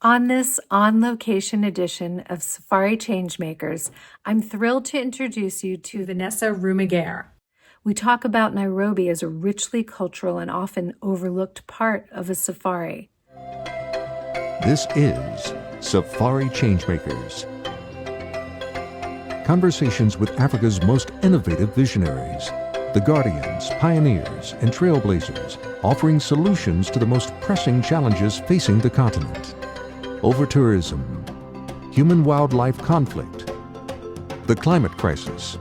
On this on-location edition of Safari Changemakers, I'm thrilled to introduce you to Vanessa Roumeguere. We talk about Nairobi as a richly cultural and often overlooked part of a safari. This is Safari Changemakers. Conversations with Africa's most innovative visionaries, the guardians, pioneers, and trailblazers, offering solutions to the most pressing challenges facing the continent. Over-tourism, human-wildlife conflict, the climate crisis,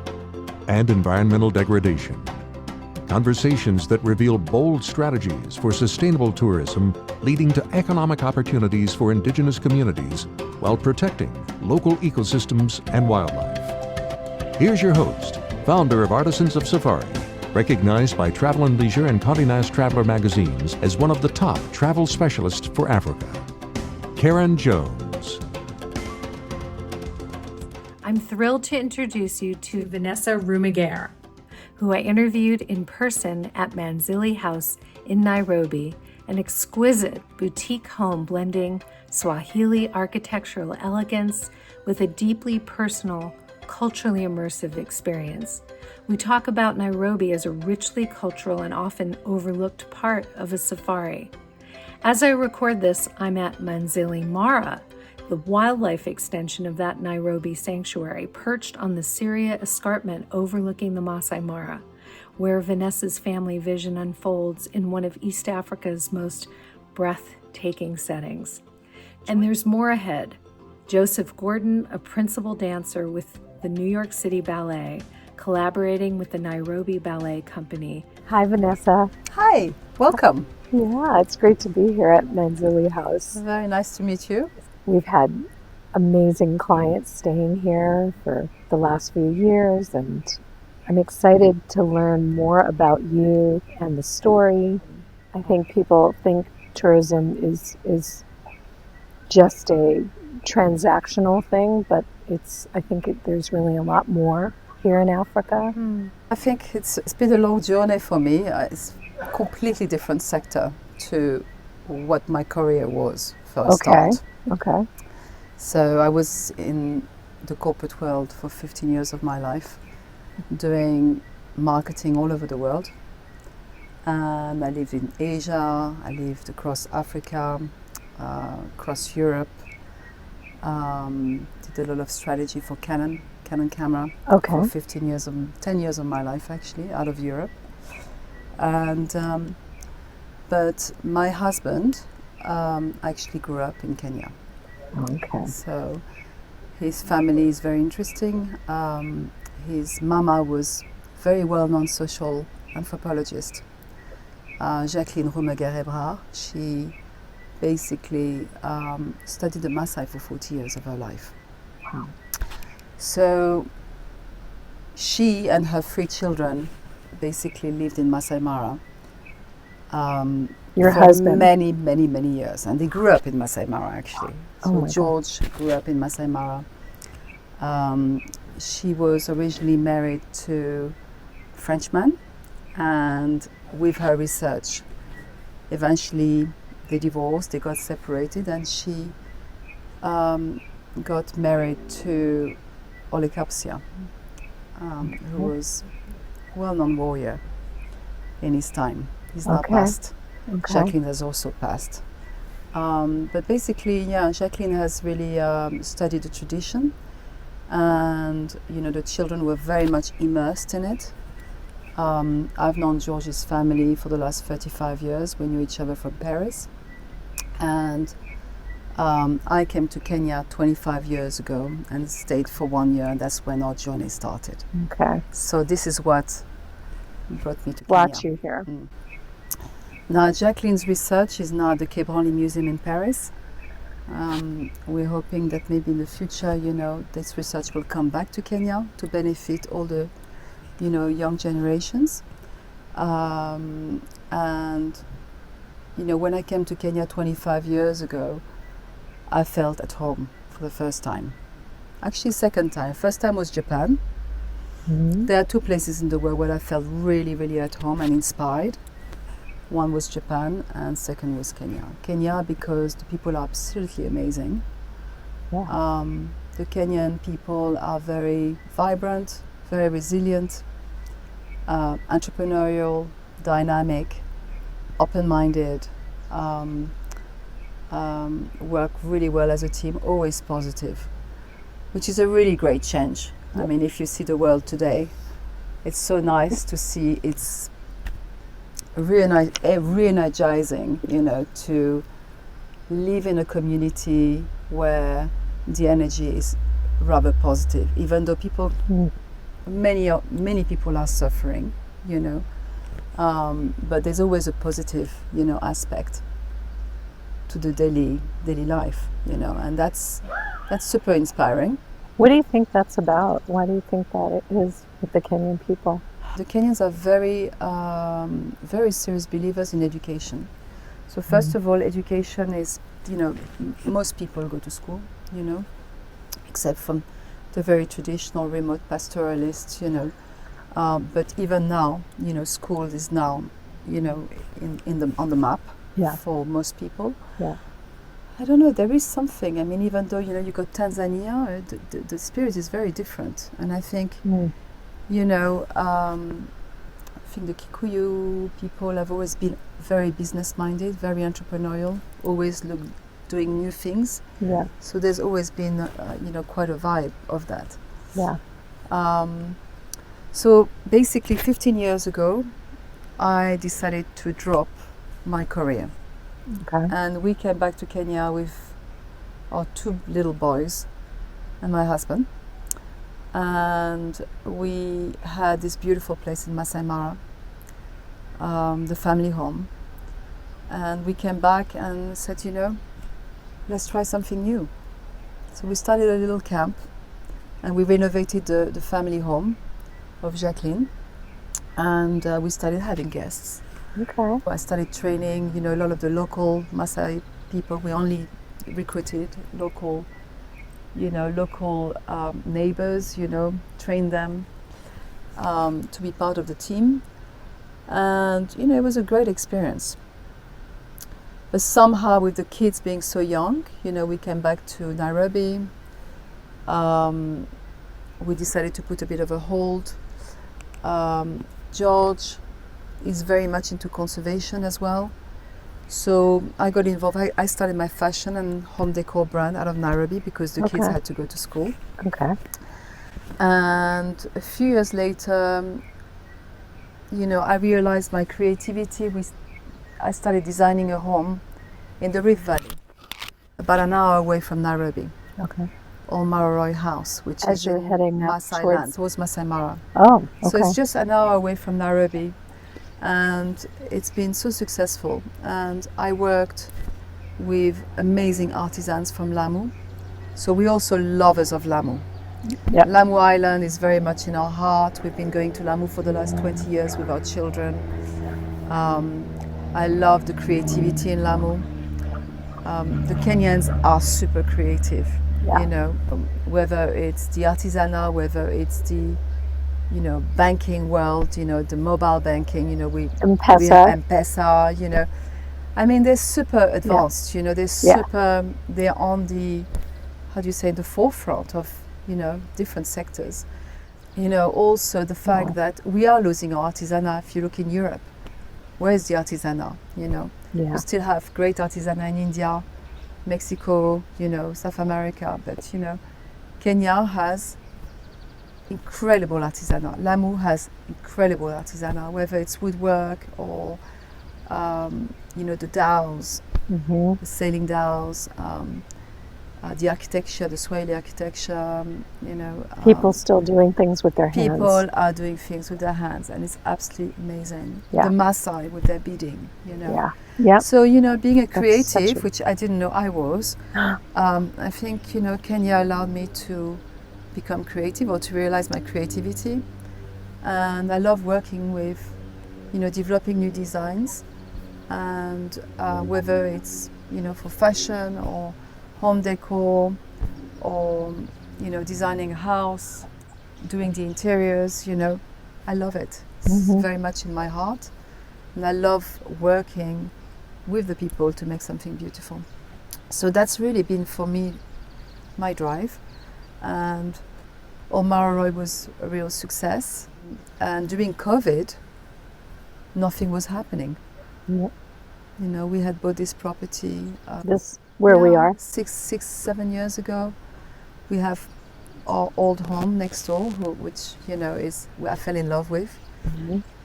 and environmental degradation. Conversations that reveal bold strategies for sustainable tourism leading to economic opportunities for indigenous communities while protecting local ecosystems and wildlife. Here's your host, founder of Artisans of Safari, recognized by Travel and Leisure and Condé Nast Traveler magazines as one of the top travel specialists for Africa, Karin Jones. I'm thrilled to introduce you to Vanessa Roumeguere, who I interviewed in person at Manzili House in Nairobi, an exquisite boutique home blending Swahili architectural elegance with a deeply personal, culturally immersive experience. We talk about Nairobi as a richly cultural and often overlooked part of a safari. As I record this, I'm at Manzili Mara, the wildlife extension of that Nairobi Sanctuary, perched on the Syria escarpment overlooking the Masai Mara, where Vanessa's family vision unfolds in one of East Africa's most breathtaking settings. And there's more ahead. Joseph Gordon, a principal dancer with the New York City Ballet, collaborating with the Nairobi Ballet Company. Hi, Vanessa. Hi, welcome. Yeah, it's great to be here at Manzili House. Very nice to meet you. We've had amazing clients staying here for the last few years, and I'm excited to learn more about you and the story. I think people think tourism is just a transactional thing, but there's really a lot more here in Africa. I think it's been a long journey for me. It's a completely different sector to what my career was for a start. Okay. So I was in the corporate world for 15 years of my life, doing marketing all over the world. And I lived in Asia, I lived across Africa, across Europe. Did a lot of strategy for Canon camera for 10 years of my life actually, out of Europe. And but my husband actually grew up in Kenya. Okay. So his family is very interesting. His mama was very well-known social anthropologist, Jacqueline Roumeguere. She basically studied the Maasai for 40 years of her life. Wow. So she and her 3 children basically lived in Masai Mara Your for husband? many years. And they grew up in Masai Mara actually. Oh So George grew up in Masai Mara. She was originally married to a Frenchman, and with her research, eventually they divorced, they got separated, and she got married to Olekapsia, who was a well-known warrior in his time. He's now passed. Okay. Jacqueline has also passed. But basically, Jacqueline has really studied the tradition, and the children were very much immersed in it. I've known George's family for the last 35 years. We knew each other from Paris. And I came to Kenya 25 years ago and stayed for 1 year, and that's when our journey started. Okay. So this is what brought me to Brought Kenya. you here. Now Jacqueline's research is now at the Quai Branly Museum in Paris. We're hoping that maybe in the future, this research will come back to Kenya to benefit all the, young generations. And when I came to Kenya 25 years ago, I felt at home for the first time. Actually, second time. First time was Japan. There are 2 places in the world where I felt really, really at home and inspired. One was Japan, and second was Kenya. Kenya because the people are absolutely amazing. Yeah. The Kenyan people are very vibrant, very resilient, entrepreneurial, dynamic, open-minded, work really well as a team, always positive, which is a really great change. I mean, if you see the world today, it's so nice to see. It's re-energizing, you know, to live in a community where the energy is rather positive, even though people, many people are suffering, you know, but there's always a positive, you know, aspect to the daily life, you know, and that's super inspiring. What do you think that's about? Why do you think that it is with the Kenyan people? The Kenyans are very, very serious believers in education. So first of all, education is, you know, most people go to school, you know, except from the very traditional remote pastoralists, you know. But even now, you know, school is now, you know, on the map for most people. Yeah. I don't know, there is something. I mean, even though, you know, you got Tanzania, the spirit is very different. And I think, you know, I think the Kikuyu people have always been very business-minded, very entrepreneurial, always doing new things. Yeah. So there's always been, you know, quite a vibe of that. Yeah. So basically 15 years ago, I decided to drop my career. Okay. And we came back to Kenya with our 2 little boys and my husband. And we had this beautiful place in Masai Mara, the family home. And we came back and said, you know, let's try something new. So we started a little camp and we renovated the family home of Jacqueline. And we started having guests. Okay. I started training, you know, a lot of the local Maasai people. We only recruited local neighbors, you know, trained them to be part of the team. And, you know, it was a great experience. But somehow with the kids being so young, you know, we came back to Nairobi. We decided to put a bit of a hold. George is very much into conservation as well. So I got involved. I started my fashion and home decor brand out of Nairobi because the kids had to go to school. Okay. And a few years later, you know, I realized my creativity. I started designing a home in the Rift Valley, about an hour away from Nairobi. Okay. Nairobi House, which As is you're in heading up towards Masai Mara. Oh, okay. So it's just an hour away from Nairobi. And it's been so successful. And I worked with amazing artisans from Lamu. So we're also lovers of Lamu. Yep. Lamu Island is very much in our heart. We've been going to Lamu for the last 20 years with our children. I love the creativity in Lamu. The Kenyans are super creative, you know, whether it's the artisanal, whether it's the, you know, banking world, you know, the mobile banking, you know, we have M-Pesa, you know. I mean, they're super advanced, you know, they're on the, how do you say, the forefront of, you know, different sectors. You know, also the fact that we are losing our artisanal. If you look in Europe, where is the artisanal, you know? We still have great artisanal in India, Mexico, you know, South America, but, you know, Kenya has incredible artisanal. Lamu has incredible artisanal, whether it's woodwork or, you know, the dhows, the sailing dhows, the architecture, the Swahili architecture, you know. People still doing things with their hands. People are doing things with their hands, and it's absolutely amazing. Yeah. The Maasai with their beading, you know. Yeah. Yeah. So, you know, being a creative, which I didn't know I was, I think, you know, Kenya allowed me to become creative or to realize my creativity. And I love working with, you know, developing new designs, and whether it's, you know, for fashion or home decor or, you know, designing a house, doing the interiors, you know, I love it. It's very much in my heart. And I love working with the people to make something beautiful. So that's really been for me my drive. And Omararoy was a real success. And during COVID, nothing was happening. Yep. You know, we had bought this property. This where we are. 7 years ago. We have our old home next door, which is I fell in love with,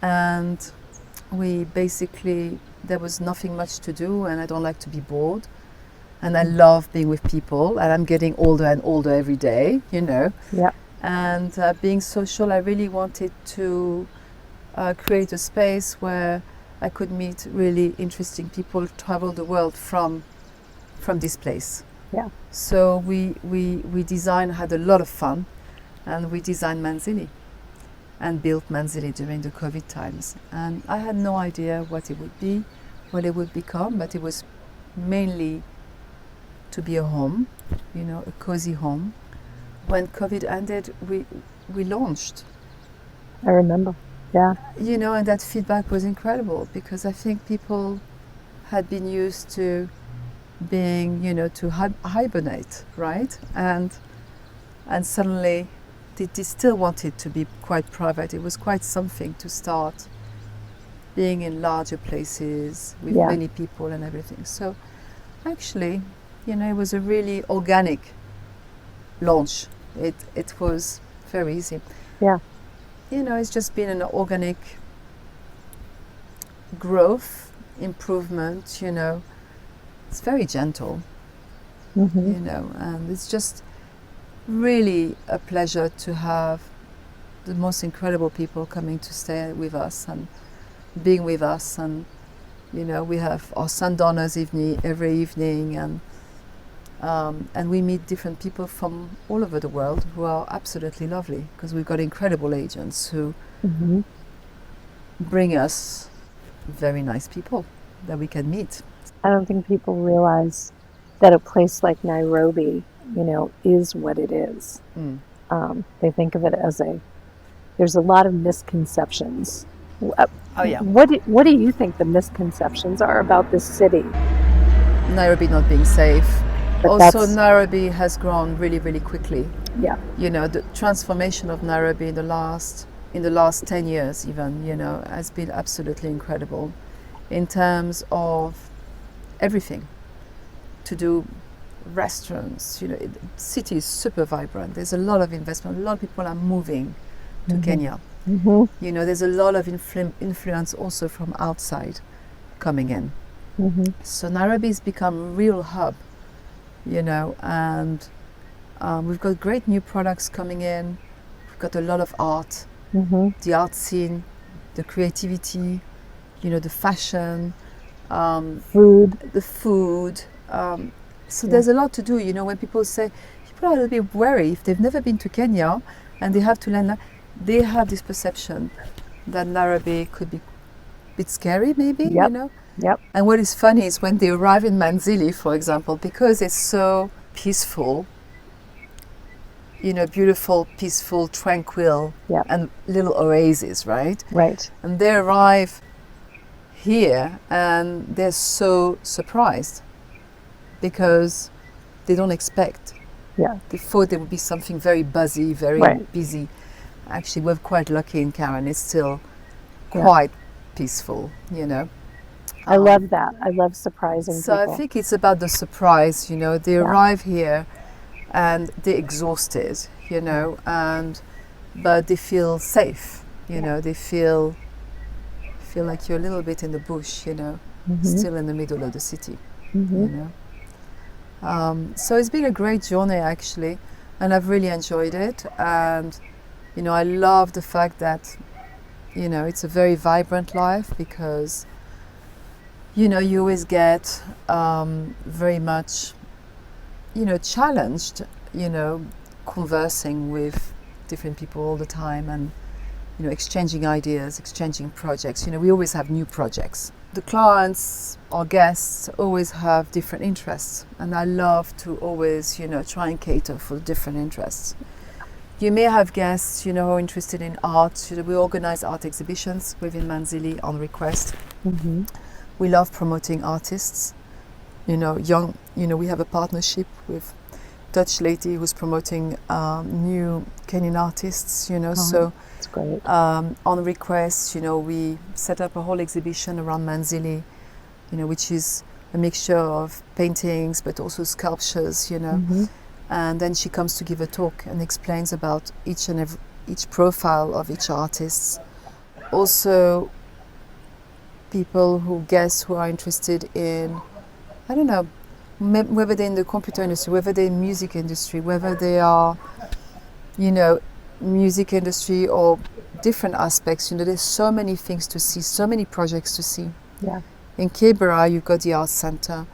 and we basically there was nothing much to do, and I don't like to be bored, and I love being with people, and I'm getting older and older every day, Yeah. And being social, I really wanted to create a space where I could meet really interesting people, travel the world from this place. Yeah. So we designed, had a lot of fun, and we designed Manzili and built Manzili during the COVID times. And I had no idea what it would be, what it would become, but it was mainly to be a home, a cozy home. When COVID ended, we launched. I remember. Yeah. And that feedback was incredible, because I think people had been used to being, to hibernate, right? And suddenly they still wanted to be quite private. It was quite something to start being in larger places with many people and everything. So actually, it was a really organic launch. It was very easy. Yeah. It's just been an organic growth, improvement, It's very gentle, and it's just really a pleasure to have the most incredible people coming to stay with us and being with us. And, we have our sundowner's evening every evening, and we meet different people from all over the world who are absolutely lovely, because we've got incredible agents who bring us very nice people that we can meet. I don't think people realize that a place like Nairobi, is what it is. They think of it as there's a lot of misconceptions. Oh yeah. What do you think the misconceptions are about this city? Nairobi not being safe. But also, Nairobi has grown really, really quickly. Yeah. The transformation of Nairobi in the last 10 years even, has been absolutely incredible in terms of everything. To do restaurants, the city is super vibrant. There's a lot of investment. A lot of people are moving to Kenya. There's a lot of influence also from outside coming in. So Nairobi's become a real hub, and we've got great new products coming in. We've got a lot of art, the art scene, the creativity, the fashion, the food. So there's a lot to do. When people are a little bit wary if they've never been to Kenya and they have to learn, they have this perception that Nairobi could be a bit scary, maybe. Yep. And what is funny is when they arrive in Manzili, for example, because it's so peaceful, beautiful, peaceful, tranquil, and little oasis, right? Right. And they arrive here and they're so surprised because they don't expect. Yeah. They thought there would be something very buzzy, very busy. Actually, we're quite lucky in Karin. It's still quite peaceful, I love that. I love surprising so people. I think it's about the surprise, they arrive here and they're exhausted, but they feel safe, they feel like you're a little bit in the bush, still in the middle of the city, So it's been a great journey actually, and I've really enjoyed it. And, I love the fact that, it's a very vibrant life because, you always get very much, challenged, conversing with different people all the time and, exchanging ideas, exchanging projects. We always have new projects. The clients or guests always have different interests, and I love to always, try and cater for different interests. You may have guests, who are interested in art. We organize art exhibitions within Manzili on request. Mm-hmm. We love promoting artists. You know, young. You know, we have a partnership with Dutch lady who's promoting new Kenyan artists. You know, so that's great. On request, you know, we set up a whole exhibition around Manzili, you know, which is a mixture of paintings but also sculptures. You know, Mm-hmm. and then she comes to give a talk and explains about each profile of each artist. Also, people who are interested in, I don't know, whether they're in the computer industry, whether they're in music industry, whether they are, you know, music industry or different aspects. You know, there's so many things to see, so many projects to see. Yeah. In Kibera, you've got the Art Center.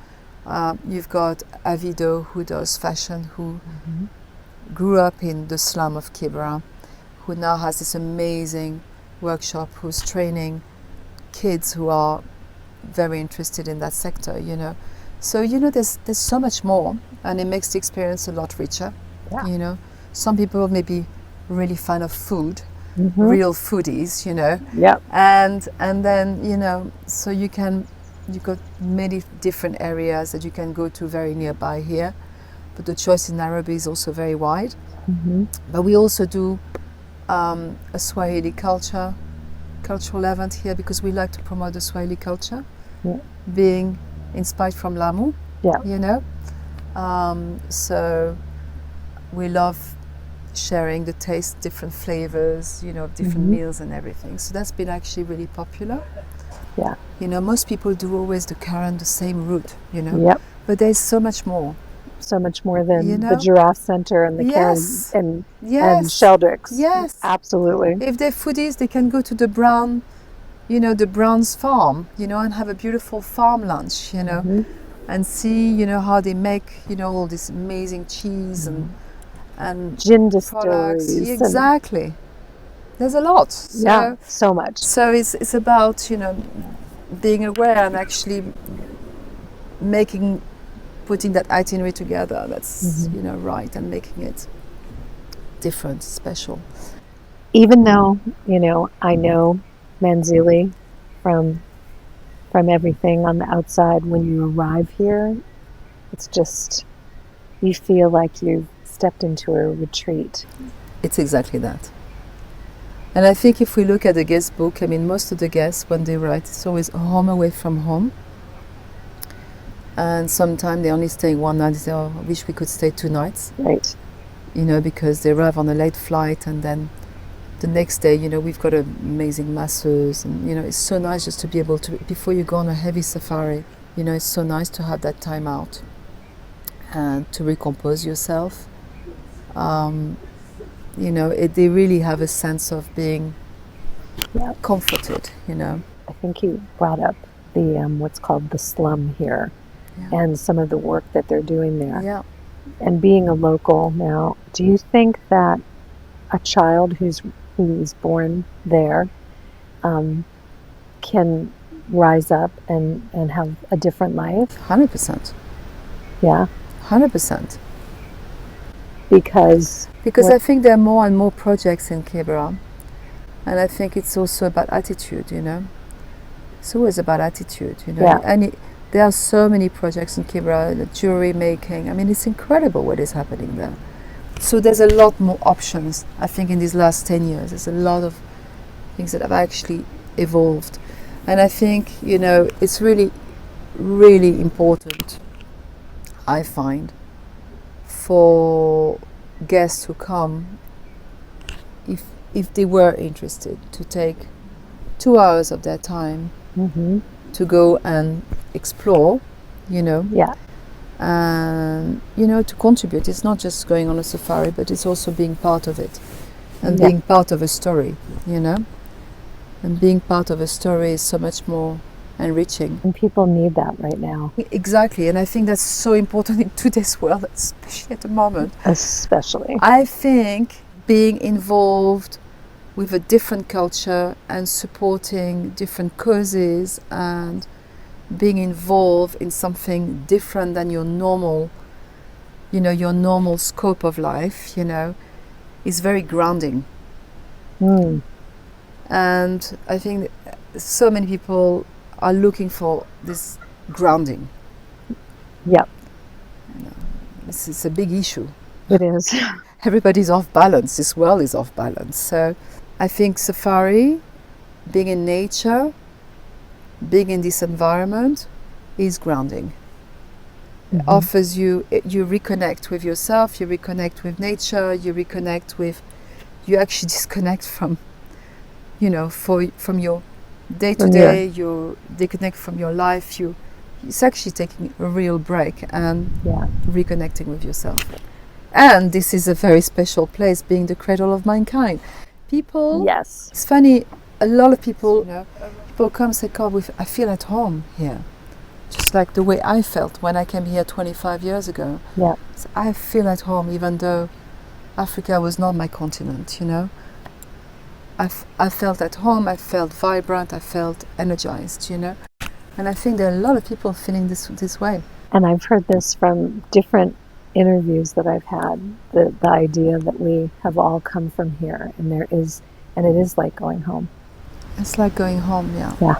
You've got Avido, who does fashion, who grew up in the slum of Kibera, who now has this amazing workshop, who's training kids who are very interested in that sector, you know. So, you know, there's so much more, and it makes the experience a lot richer. Yeah. You know, some people may be really fan of food, Mm-hmm. real foodies, you know. Yep. And then, you know, so you've got many different areas that you can go to very nearby here, but the choice in Nairobi is also very wide. Mm-hmm. But we also do a Swahili cultural event here, because we like to promote the Swahili culture, Yeah. being inspired from Lamu. Yeah. You know, so we love sharing the taste, different flavors, you know, of different meals and everything. So that's been actually really popular. Yeah. You know, most people do always the Karen, the same route, you know. Yep. But there's so much more. So much more than You the know? Giraffe Center and the Yes. Karen and Yes. Sheldricks. Yes. Absolutely. If they're foodies, they can go to the Brown, you know, the Brown's farm, you know, and have a beautiful farm lunch, you know, Mm-hmm. and see, you know, how they make, you know, all this amazing cheese and Gin products. distilleries. and- Exactly. There's a lot. So, yeah. So much. So it's about, you know, being aware and actually putting that itinerary together that's, you know, right, and making it different, special. Even though, you know, I know Manzili from everything on the outside, when you arrive here, it's just, you feel like you've stepped into a retreat. It's exactly that. And I think if we look at the guest book, I mean, most of the guests, when they write, it's always home away from home. And sometimes they're only staying one night. They say, oh, I wish we could stay 2 nights. Right. You know, because they arrive on a late flight, and then the next day, you know, we've got amazing masseurs, and, you know, it's so nice just to be able to, before you go on a heavy safari, you know, it's so nice to have that time out and to recompose yourself. You know, they really have a sense of being comforted, you know. I think you brought up the what's called the slum here, Yeah. and some of the work that they're doing there. Yeah. And being a local now, do you think that a child who's born there can rise up and have a different life? 100%. Yeah, 100%. because I think there are more and more projects in Kibera, and I think it's also about attitude, you know. It's always about attitude, you know. Yeah. And there are so many projects in Kibera, the jewelry making. I mean, it's incredible what is happening there. So there's a lot more options, I think, in these last 10 years. There's a lot of things that have actually evolved. And I think, you know, it's really, really important, I find, for guests who come, if they were interested, to take 2 hours of their time to go and explore, you know, yeah, and, you know, to contribute. It's not just going on a safari, but it's also being part of it and Yeah. being part of a story, you know. And being part of a story is so much more enriching. and people need that right now, Exactly, and I think that's so important in today's world, especially at the moment. especially. I think being involved with a different culture and supporting different causes and being involved in something different than your normal, you know, your normal scope of life, you know, is very grounding. Mm. And I think so many people are looking for this grounding. Yep, This is a big issue. it is. Everybody's off balance. This world is off balance. So I think safari, being in nature, being in this environment is grounding. It offers you reconnect with yourself, you reconnect with nature, you actually disconnect from, from your day to day, you disconnect from your life, it's actually taking a real break and reconnecting with yourself. And this is a very special place, being the cradle of mankind. People, Yes. it's funny, a lot of people, people come and say, God, I feel at home here. Just like the way I felt when I came here 25 years ago. Yeah. So I feel at home even though Africa was not my continent, I felt at home, I felt vibrant, I felt energized, And I think there are a lot of people feeling this way. And I've heard this from different interviews that I've had, the idea that we have all come from here, and it is like going home. It's like going home, yeah. Yeah.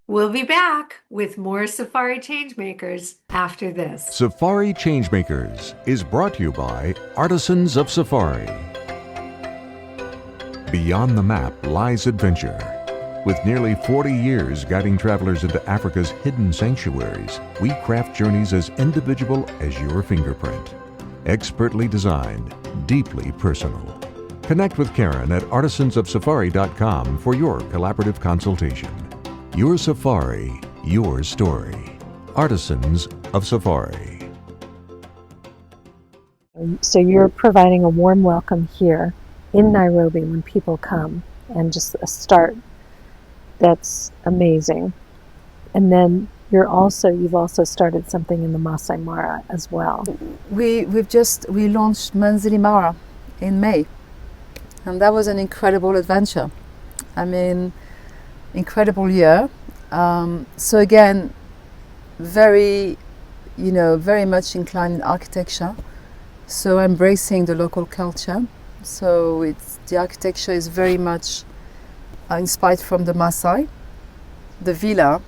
We'll be back with more Safari Changemakers after this. Safari Changemakers is brought to you by Artisans of Safari. Beyond the map lies adventure. With nearly 40 years guiding travelers into Africa's hidden sanctuaries, we craft journeys as individual as your fingerprint. Expertly designed, deeply personal. Connect with Karin at artisansofsafari.com for your collaborative consultation. Your safari, your story. Artisans of Safari. So you're providing a warm welcome here in Nairobi when people come, and just a start that's amazing. And then you've also started something in the Masai Mara as well. We launched Manzili Mara in May, and that was an incredible adventure. I mean, incredible year. So again, very much inclined in architecture. So embracing the local culture. So the architecture is very much inspired from the Maasai. The villa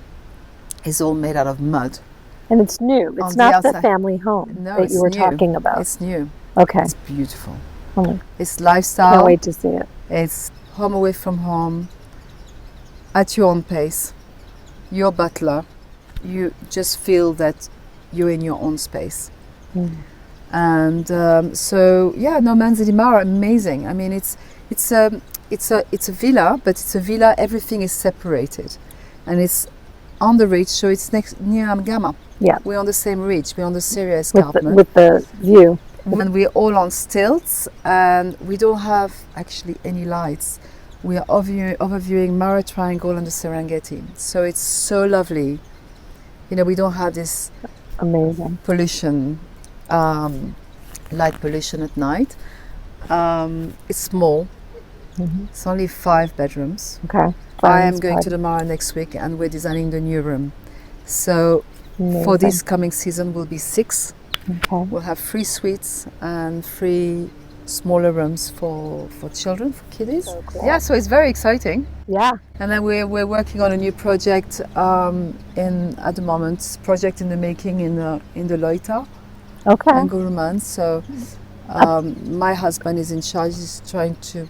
is all made out of mud. And it's new. It's not the family home that you were talking about. It's new. Okay. It's beautiful. Oh, It's lifestyle. can't wait to see it. It's home away from home, at your own pace. Your butler. You just feel that you're in your own space. And Manzili Mara, amazing. I mean, it's a villa, but it's a villa. Everything is separated, and it's on the ridge. So it's near Amgama. Yeah. We're on the same ridge. We're on the Syria escarpment. With the view. And we're all on stilts, and we don't have actually any lights. We are overviewing Mara Triangle and the Serengeti. So it's so lovely. We don't have this amazing pollution, light pollution at night. It's small. It's only 5 bedrooms. Okay. I am going to the Mara next week, and we're designing the new room. So for this coming season will be 6. Okay. We'll have 3 suites and 3 smaller rooms for children, for kiddies. So cool. Yeah, so it's very exciting. Yeah. And then we're working on a new project at the moment, project in the making in the Loita Okay. and Guruman. So my husband is in charge. He's trying to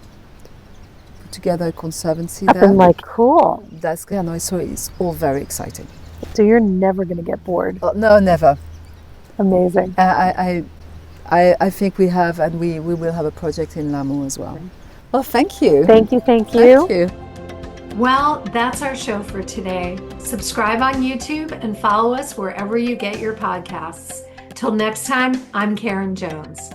put together a conservancy there. I'm like, cool. So it's all very exciting. So you're never going to get bored. No, never. Amazing. I think we have, and we will have a project in Lamu as well. Well, thank you. Thank you. Thank you. Well, that's our show for today. Subscribe on YouTube and follow us wherever you get your podcasts. Till next time, I'm Karin Jones.